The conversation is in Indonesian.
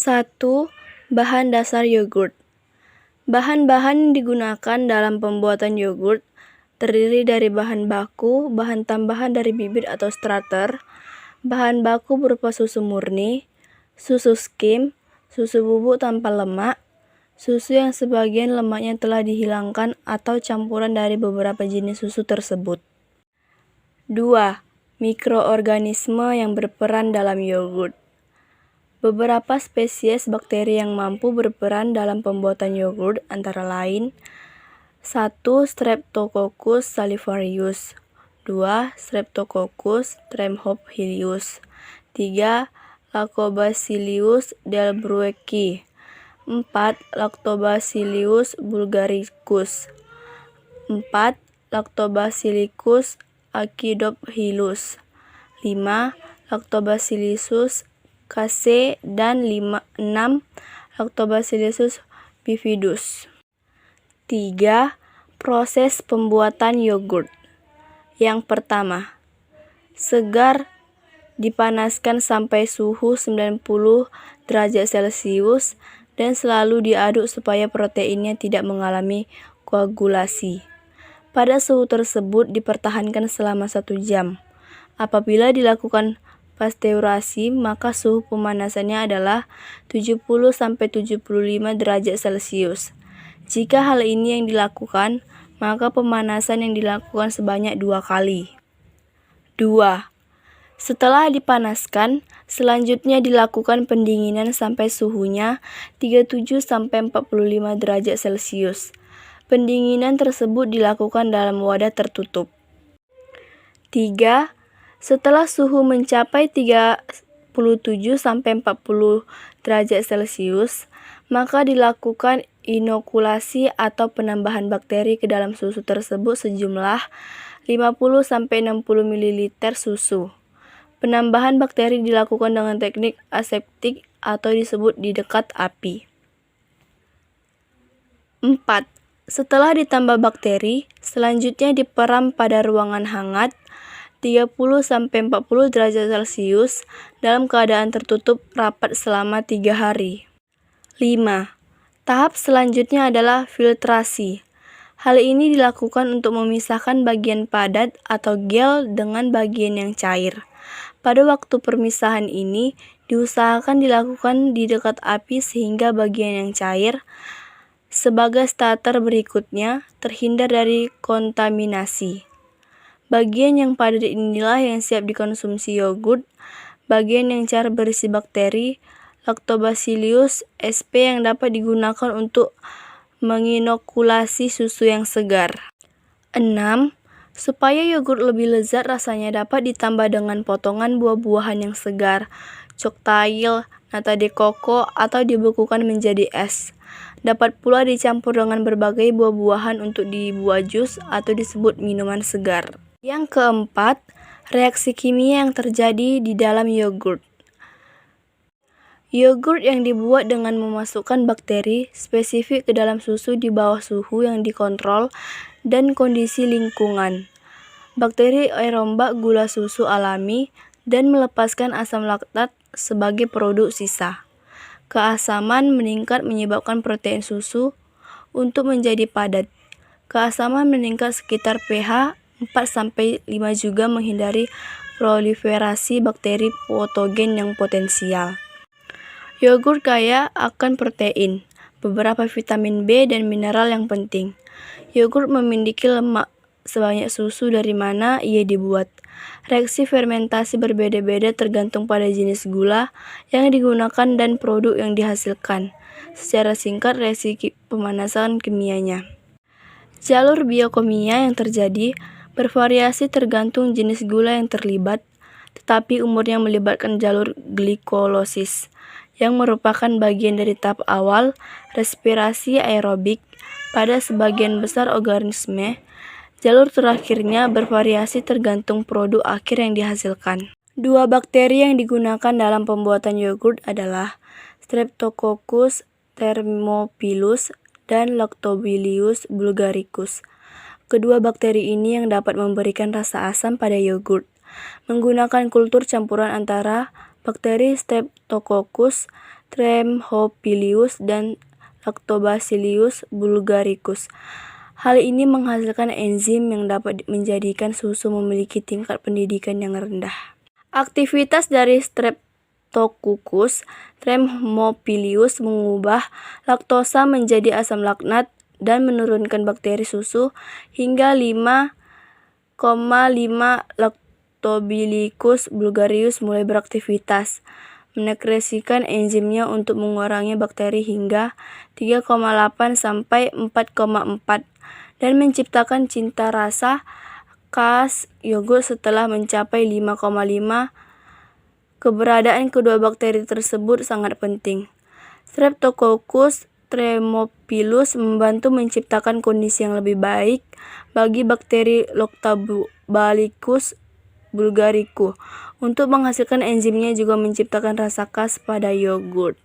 1. Bahan dasar yogurt. Bahan-bahan yang digunakan dalam pembuatan yogurt terdiri dari bahan baku, bahan tambahan dari bibit atau starter, bahan baku berupa susu murni, susu skim, susu bubuk tanpa lemak, susu yang sebagian lemaknya telah dihilangkan atau campuran dari beberapa jenis susu tersebut. 2. Mikroorganisme yang berperan dalam yogurt. Beberapa spesies bakteri yang mampu berperan dalam pembuatan yogurt antara lain 1. Streptococcus salivarius, 2. Streptococcus tremontiformis, 3. Lactobacillus delbrueckii, 4. Lactobacillus bulgaricus, 4. Lactobacillus acidophilus, 5. Lactobacillus casei, dan 6. Lactobacillus bifidus. 3. Proses pembuatan yogurt. Yang pertama, segar dipanaskan sampai suhu 90 derajat Celcius dan selalu diaduk supaya proteinnya tidak mengalami koagulasi. Pada suhu tersebut dipertahankan selama 1 jam. Apabila dilakukan pasteurasi, maka suhu pemanasannya adalah 70-75 derajat Celcius. Jika hal ini yang dilakukan, maka pemanasan yang dilakukan sebanyak 2 kali. 2. Setelah dipanaskan, selanjutnya dilakukan pendinginan sampai suhunya 37-45 derajat Celcius. Pendinginan tersebut dilakukan dalam wadah tertutup. 3. Setelah suhu mencapai 37-40 derajat Celcius, maka dilakukan inokulasi atau penambahan bakteri ke dalam susu tersebut sejumlah 50-60 ml susu. Penambahan bakteri dilakukan dengan teknik aseptik atau disebut di dekat api. 4. Setelah ditambah bakteri, selanjutnya diperam pada ruangan hangat 30-40 derajat Celcius dalam keadaan tertutup rapat selama 3 hari. 5. Tahap selanjutnya adalah filtrasi. Hal ini dilakukan untuk memisahkan bagian padat atau gel dengan bagian yang cair. Pada waktu permisahan ini, diusahakan dilakukan di dekat api sehingga bagian yang cair sebagai starter berikutnya terhindar dari kontaminasi. Bagian yang padat inilah yang siap dikonsumsi yogurt. Bagian yang cair berisi bakteri Lactobacillus sp yang dapat digunakan untuk menginokulasi susu yang segar. 6. Supaya yogurt lebih lezat rasanya dapat ditambah dengan potongan buah-buahan yang segar, cocktail, nata de coco, atau dibekukan menjadi es. Dapat pula dicampur dengan berbagai buah-buahan untuk dibuat jus atau disebut minuman segar. Yang keempat, reaksi kimia yang terjadi di dalam yogurt. Yogurt yang dibuat dengan memasukkan bakteri spesifik ke dalam susu di bawah suhu yang dikontrol dan kondisi lingkungan. Bakteri aerombak gula susu alami dan melepaskan asam laktat sebagai produk sisa. Keasaman meningkat menyebabkan protein susu untuk menjadi padat. Keasaman meningkat sekitar pH 4-5 juga menghindari proliferasi bakteri patogen yang potensial. Yogurt kaya akan protein, beberapa vitamin B dan mineral yang penting. Yogurt memiliki lemak sebanyak susu dari mana ia dibuat. Reaksi fermentasi berbeda-beda tergantung pada jenis gula yang digunakan dan produk yang dihasilkan. Secara singkat, reaksi pemanasan kimianya. Jalur biokimia yang terjadi bervariasi tergantung jenis gula yang terlibat, tetapi umumnya melibatkan jalur glikolosis, yang merupakan bagian dari tahap awal respirasi aerobik pada sebagian besar organisme. Jalur terakhirnya bervariasi tergantung produk akhir yang dihasilkan. 2 bakteri yang digunakan dalam pembuatan yogurt adalah Streptococcus thermophilus dan Lactobacillus bulgaricus. Kedua bakteri ini yang dapat memberikan rasa asam pada yogurt. Menggunakan kultur campuran antara bakteri Streptococcus Thrombophilus dan Lactobacillus bulgaricus. Hal ini menghasilkan enzim yang dapat menjadikan susu memiliki tingkat pendidikan yang rendah. Aktivitas dari Streptococcus thermophilus mengubah laktosa menjadi asam laknat dan menurunkan bakteri susu hingga 5,5 Lactobacillus bulgaricus mulai beraktivitas, menekresikan enzimnya untuk mengurangi bakteri hingga 3,8 sampai 4,4 dan menciptakan cita rasa khas yogurt setelah mencapai 5,5. Keberadaan kedua bakteri tersebut sangat penting. Streptococcus thermophilus membantu menciptakan kondisi yang lebih baik bagi bakteri Lactobacillus bulgaricus untuk menghasilkan enzimnya juga menciptakan rasa khas pada yogurt.